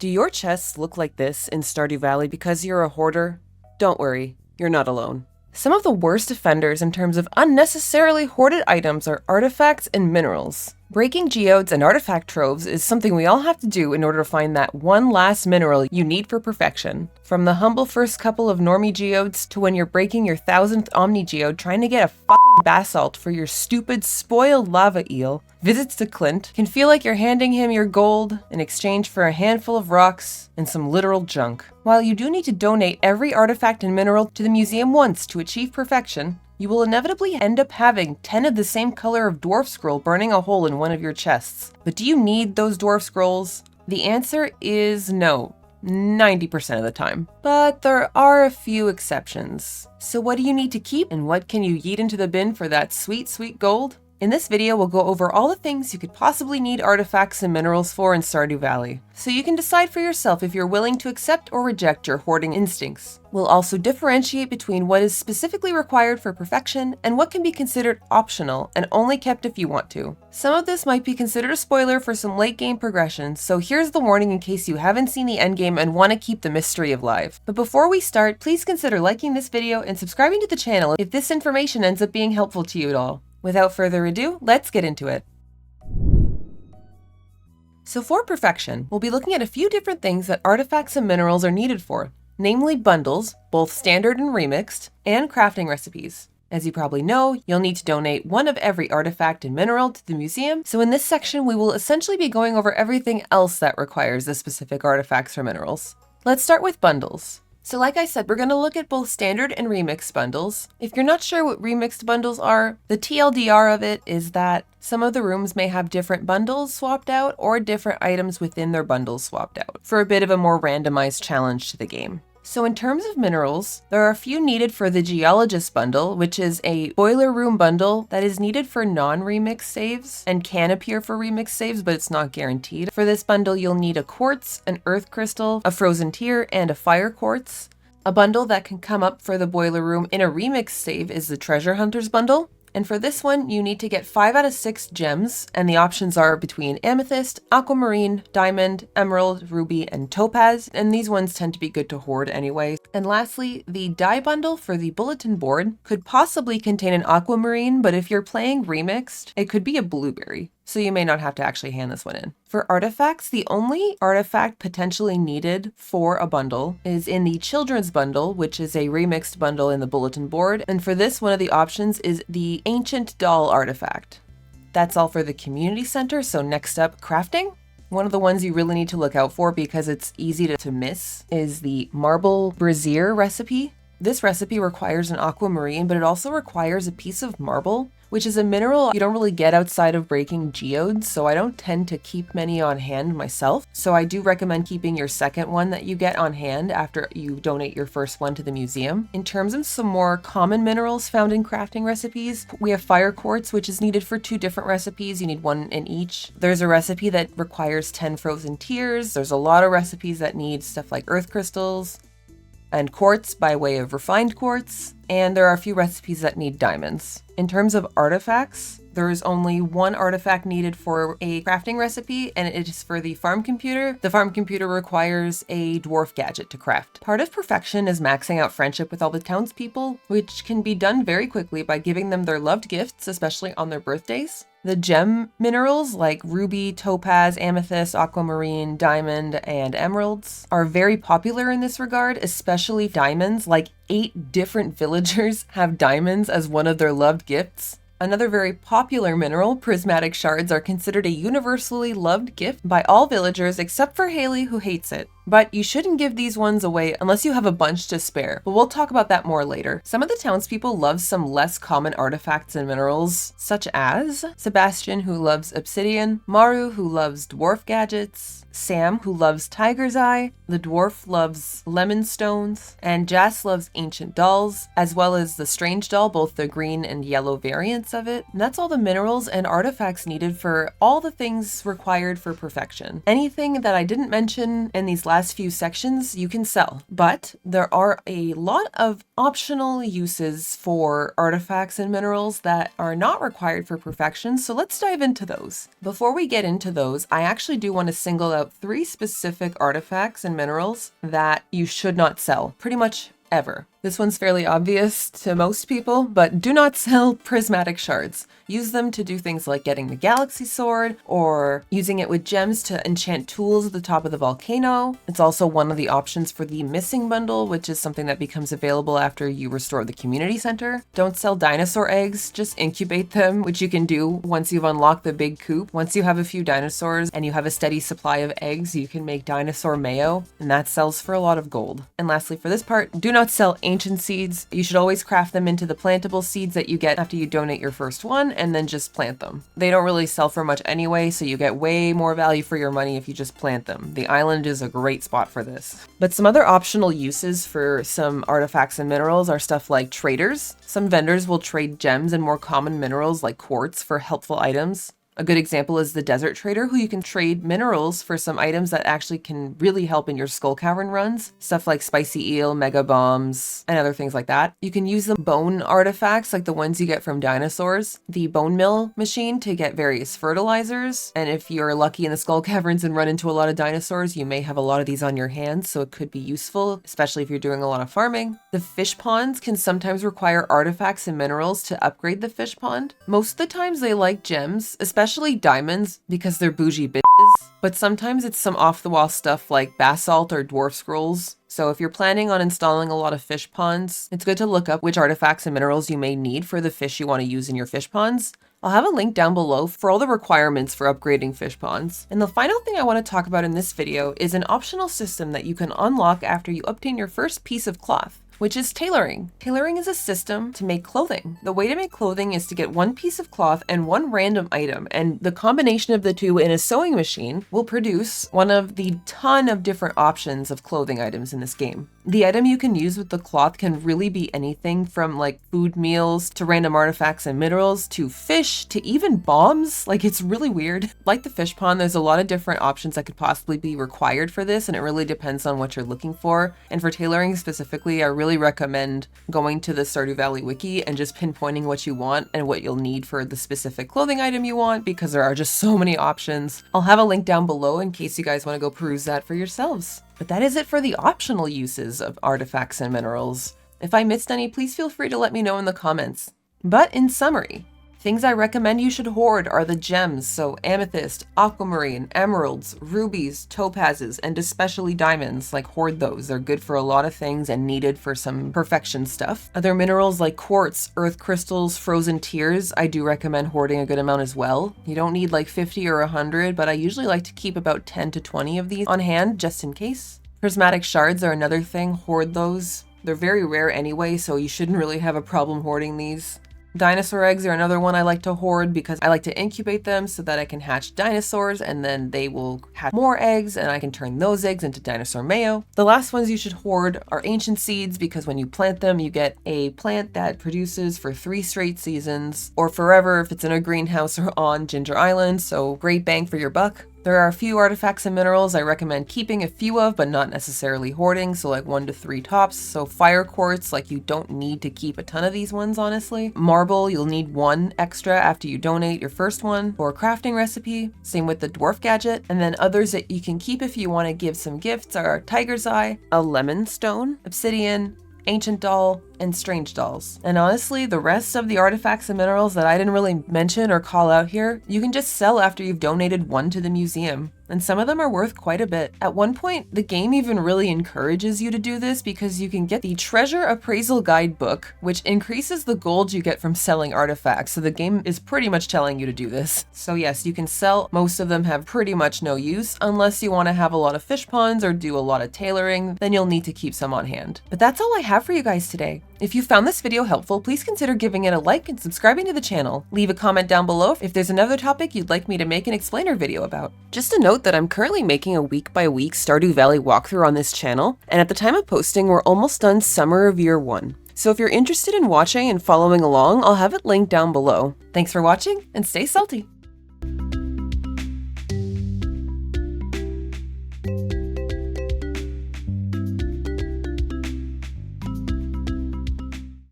Do your chests look like this in Stardew Valley because you're a hoarder? Don't worry, you're not alone. Some of the worst offenders in terms of unnecessarily hoarded items are artifacts and minerals. Breaking geodes and artifact troves is something we all have to do in order to find that one last mineral you need for perfection. From the humble first couple of normie geodes to when you're breaking your 1000th omni geode trying to get a fucking basalt for your stupid spoiled lava eel, visits to Clint can feel like you're handing him your gold in exchange for a handful of rocks and some literal junk. While you do need to donate every artifact and mineral to the museum once to achieve perfection, you will inevitably end up having 10 of the same color of dwarf scroll burning a hole in one of your chests. But do you need those dwarf scrolls? The answer is no, 90% of the time. But there are a few exceptions. So what do you need to keep and what can you yeet into the bin for that sweet, sweet gold? In this video, we'll go over all the things you could possibly need artifacts and minerals for in Stardew Valley, so you can decide for yourself if you're willing to accept or reject your hoarding instincts. We'll also differentiate between what is specifically required for perfection and what can be considered optional and only kept if you want to. Some of this might be considered a spoiler for some late game progression, so here's the warning in case you haven't seen the endgame and want to keep the mystery alive. But before we start, please consider liking this video and subscribing to the channel if this information ends up being helpful to you at all. Without further ado, let's get into it. So for perfection, we'll be looking at a few different things that artifacts and minerals are needed for, namely bundles, both standard and remixed, and crafting recipes. As you probably know, you'll need to donate one of every artifact and mineral to the museum, so in this section we will essentially be going over everything else that requires the specific artifacts or minerals. Let's start with bundles. So like I said, we're going to look at both standard and remixed bundles. If you're not sure what remixed bundles are, the TLDR of it is that some of the rooms may have different bundles swapped out or different items within their bundles swapped out for a bit of a more randomized challenge to the game. So in terms of minerals, there are a few needed for the Geologist bundle, which is a boiler room bundle that is needed for non-remix saves and can appear for remix saves, but it's not guaranteed. For this bundle, you'll need a quartz, an earth crystal, a frozen tear, and a fire quartz. A bundle that can come up for the boiler room in a remix save is the Treasure Hunters bundle. And for this one, you need to get 5 out of 6 gems, and the options are between amethyst, aquamarine, diamond, emerald, ruby, and topaz, and these ones tend to be good to hoard anyway. And lastly, the dye bundle for the bulletin board could possibly contain an aquamarine, but if you're playing remixed, it could be a blueberry, so you may not have to actually hand this one in. For artifacts, the only artifact potentially needed for a bundle is in the children's bundle, which is a remixed bundle in the bulletin board. And for this, one of the options is the ancient doll artifact. That's all for the community center. So next up, crafting. One of the ones you really need to look out for because it's easy to miss is the marble brazier recipe. This recipe requires an aquamarine, but it also requires a piece of marble, which is a mineral you don't really get outside of breaking geodes, so I don't tend to keep many on hand myself. So I do recommend keeping your second one that you get on hand after you donate your first one to the museum. In terms of some more common minerals found in crafting recipes, we have fire quartz, which is needed for 2 different recipes. You need one in each. There's a recipe that requires 10 frozen tears. There's a lot of recipes that need stuff like earth crystals and quartz by way of refined quartz, and there are a few recipes that need diamonds. In terms of artifacts, there is only one artifact needed for a crafting recipe, and it is for the farm computer. The farm computer requires a dwarf gadget to craft. Part of perfection is maxing out friendship with all the townspeople, which can be done very quickly by giving them their loved gifts, especially on their birthdays. The gem minerals like ruby, topaz, amethyst, aquamarine, diamond, and emeralds are very popular in this regard, especially diamonds. Like 8 different villagers have diamonds as one of their loved gifts. Another very popular mineral, prismatic shards, are considered a universally loved gift by all villagers except for Haley, who hates it. But you shouldn't give these ones away unless you have a bunch to spare, but we'll talk about that more later. Some of the townspeople love some less common artifacts and minerals, such as Sebastian, who loves obsidian, Maru, who loves dwarf gadgets, Sam, who loves tiger's eye, the dwarf loves lemon stones, and Jas loves ancient dolls, as well as the strange doll, both the green and yellow variants of it. And that's all the minerals and artifacts needed for all the things required for perfection. Anything that I didn't mention in these last few sections you can sell, but there are a lot of optional uses for artifacts and minerals that are not required for perfection, so let's dive into those. Before we get into those, I actually do want to single out 3 specific artifacts and minerals that you should not sell, pretty much ever. This one's fairly obvious to most people, but do not sell prismatic shards. Use them to do things like getting the galaxy sword or using it with gems to enchant tools at the top of the volcano. It's also one of the options for the missing bundle, which is something that becomes available after you restore the community center. Don't sell dinosaur eggs, just incubate them, which you can do once you've unlocked the big coop. Once you have a few dinosaurs and you have a steady supply of eggs, you can make dinosaur mayo, and that sells for a lot of gold. And lastly, for this part, do not sell ancient seeds. You should always craft them into the plantable seeds that you get after you donate your first one, and then just plant them. They don't really sell for much anyway, so you get way more value for your money if you just plant them. The island is a great spot for this. But some other optional uses for some artifacts and minerals are stuff like traders. Some vendors will trade gems and more common minerals like quartz for helpful items. A good example is the desert trader, who you can trade minerals for some items that actually can really help in your skull cavern runs. Stuff like spicy eel, mega bombs, and other things like that. You can use the bone artifacts like the ones you get from dinosaurs, the bone mill machine to get various fertilizers. And if you're lucky in the skull caverns and run into a lot of dinosaurs, you may have a lot of these on your hands, so it could be useful, especially if you're doing a lot of farming. The fish ponds can sometimes require artifacts and minerals to upgrade the fish pond. Most of the times they like gems, especially diamonds, because they're bougie bitches, but sometimes it's some off-the-wall stuff like basalt or dwarf scrolls. So if you're planning on installing a lot of fish ponds, it's good to look up which artifacts and minerals you may need for the fish you want to use in your fish ponds. I'll have a link down below for all the requirements for upgrading fish ponds. And the final thing I want to talk about in this video is an optional system that you can unlock after you obtain your first piece of cloth, which is tailoring. Tailoring is a system to make clothing. The way to make clothing is to get one piece of cloth and one random item, and the combination of the two in a sewing machine will produce one of the ton of different options of clothing items in this game. The item you can use with the cloth can really be anything from like food meals to random artifacts and minerals to fish to even bombs. Like, it's really weird. Like the fish pond, there's a lot of different options that could possibly be required for this, and it really depends on what you're looking for. And for tailoring specifically, I really recommend going to the Stardew Valley Wiki and just pinpointing what you want and what you'll need for the specific clothing item you want, because there are just so many options. I'll have a link down below in case you guys want to go peruse that for yourselves. But that is it for the optional uses of artifacts and minerals. If I missed any, please feel free to let me know in the comments. But in summary, things I recommend you should hoard are the gems, so amethyst, aquamarine, emeralds, rubies, topazes, and especially diamonds. Like, hoard those. They're good for a lot of things and needed for some perfection stuff. Other minerals like quartz, earth crystals, frozen tears, I do recommend hoarding a good amount as well. You don't need like 50 or 100, but I usually like to keep about 10 to 20 of these on hand just in case. Prismatic shards are another thing. Hoard those. They're very rare anyway, so you shouldn't really have a problem hoarding these. Dinosaur eggs are another one I like to hoard because I like to incubate them so that I can hatch dinosaurs, and then they will hatch more eggs and I can turn those eggs into dinosaur mayo. The last ones you should hoard are ancient seeds, because when you plant them, you get a plant that produces for 3 straight seasons or forever if it's in a greenhouse or on Ginger Island, so great bang for your buck. There are a few artifacts and minerals I recommend keeping a few of, but not necessarily hoarding, so like 1 to 3 tops. So fire quartz, like you don't need to keep a ton of these ones, honestly. Marble, you'll need 1 extra after you donate your first one for a crafting recipe. Same with the dwarf gadget. And then others that you can keep if you want to give some gifts are tiger's eye, a lemon stone, obsidian, ancient doll, and strange dolls. And honestly, the rest of the artifacts and minerals that I didn't really mention or call out here, you can just sell after you've donated 1 to the museum. And some of them are worth quite a bit. At one point, the game even really encourages you to do this because you can get the Treasure Appraisal Guidebook, which increases the gold you get from selling artifacts. So the game is pretty much telling you to do this. So yes, you can sell. Most of them have pretty much no use unless you want to have a lot of fish ponds or do a lot of tailoring, then you'll need to keep some on hand. But that's all I have for you guys today. If you found this video helpful, please consider giving it a like and subscribing to the channel. Leave a comment down below if there's another topic you'd like me to make an explainer video about. Just a note that I'm currently making a week-by-week Stardew Valley walkthrough on this channel, and at the time of posting, we're almost done Summer of Year 1. So if you're interested in watching and following along, I'll have it linked down below. Thanks for watching, and stay salty!